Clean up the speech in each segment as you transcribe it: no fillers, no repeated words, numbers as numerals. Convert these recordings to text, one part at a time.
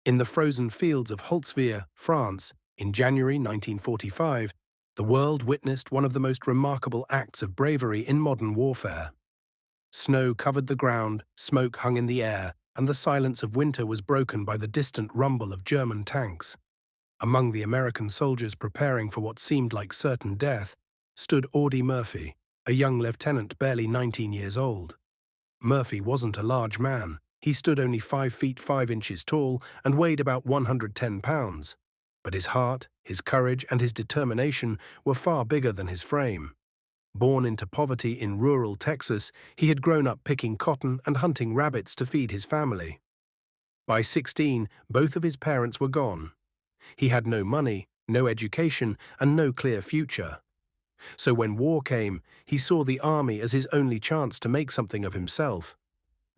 In the frozen fields of Holtzwihr, France, in January 1945, the world witnessed one of the most remarkable acts of bravery in modern warfare. Snow covered the ground, smoke hung in the air, and the silence of winter was broken by the distant rumble of German tanks. Among the American soldiers preparing for what seemed like certain death stood Audie Murphy, a young lieutenant barely 19 years old. Murphy wasn't a large man. He stood only 5 feet 5 inches tall and weighed about 110 pounds. But his heart, his courage, and his determination were far bigger than his frame. Born into poverty in rural Texas, he had grown up picking cotton and hunting rabbits to feed his family. By 16, both of his parents were gone. He had no money, no education, and no clear future. So when war came, he saw the army as his only chance to make something of himself.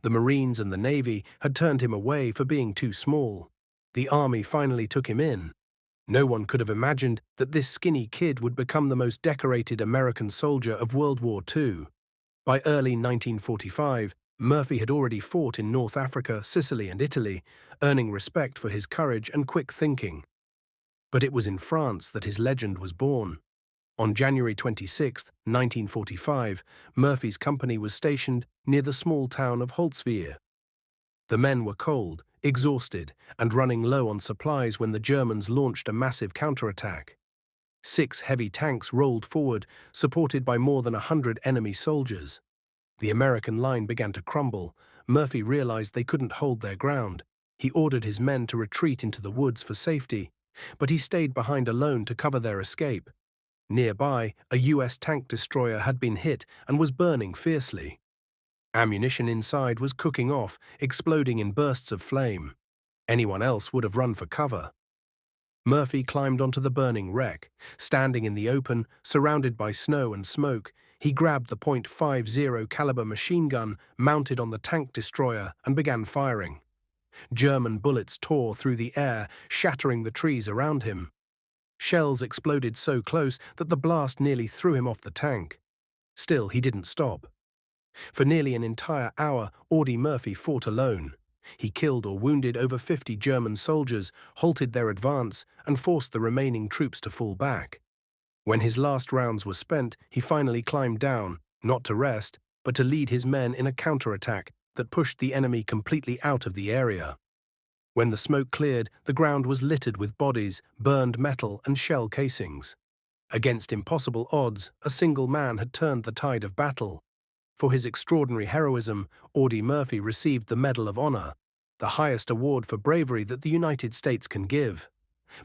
The Marines and the Navy had turned him away for being too small. The army finally took him in. No one could have imagined that this skinny kid would become the most decorated American soldier of World War II. By early 1945, Murphy had already fought in North Africa, Sicily, and Italy, earning respect for his courage and quick thinking. But it was in France that his legend was born. On January 26, 1945, Murphy's company was stationed near the small town of Holtzwihr. The men were cold, exhausted, and running low on supplies when the Germans launched a massive counterattack. 6 heavy tanks rolled forward, supported by more than 100 enemy soldiers. The American line began to crumble. Murphy realized they couldn't hold their ground. He ordered his men to retreat into the woods for safety, but he stayed behind alone to cover their escape. Nearby, a US tank destroyer had been hit and was burning fiercely. Ammunition inside was cooking off, exploding in bursts of flame. Anyone else would have run for cover. Murphy climbed onto the burning wreck. Standing in the open, surrounded by snow and smoke, he grabbed the .50 caliber machine gun mounted on the tank destroyer and began firing. German bullets tore through the air, shattering the trees around him. Shells exploded so close that the blast nearly threw him off the tank. Still, he didn't stop. For nearly an entire hour, Audie Murphy fought alone. He killed or wounded over 50 German soldiers, halted their advance, and forced the remaining troops to fall back. When his last rounds were spent, he finally climbed down, not to rest, but to lead his men in a counterattack that pushed the enemy completely out of the area. When the smoke cleared, the ground was littered with bodies, burned metal, and shell casings. Against impossible odds, a single man had turned the tide of battle. For his extraordinary heroism, Audie Murphy received the Medal of Honor, the highest award for bravery that the United States can give.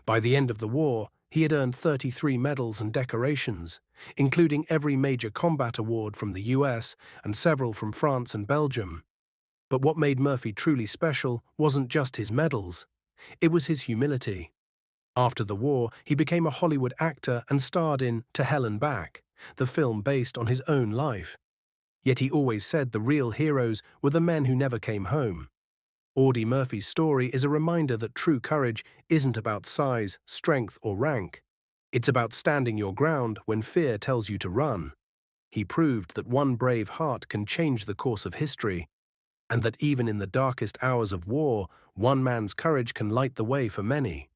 By the end of the war, he had earned 33 medals and decorations, including every major combat award from the US and several from France and Belgium. But what made Murphy truly special wasn't just his medals. It was his humility. After the war, he became a Hollywood actor and starred in To Hell and Back, the film based on his own life. Yet he always said the real heroes were the men who never came home. Audie Murphy's story is a reminder that true courage isn't about size, strength, or rank. It's about standing your ground when fear tells you to run. He proved that one brave heart can change the course of history, and that even in the darkest hours of war, one man's courage can light the way for many.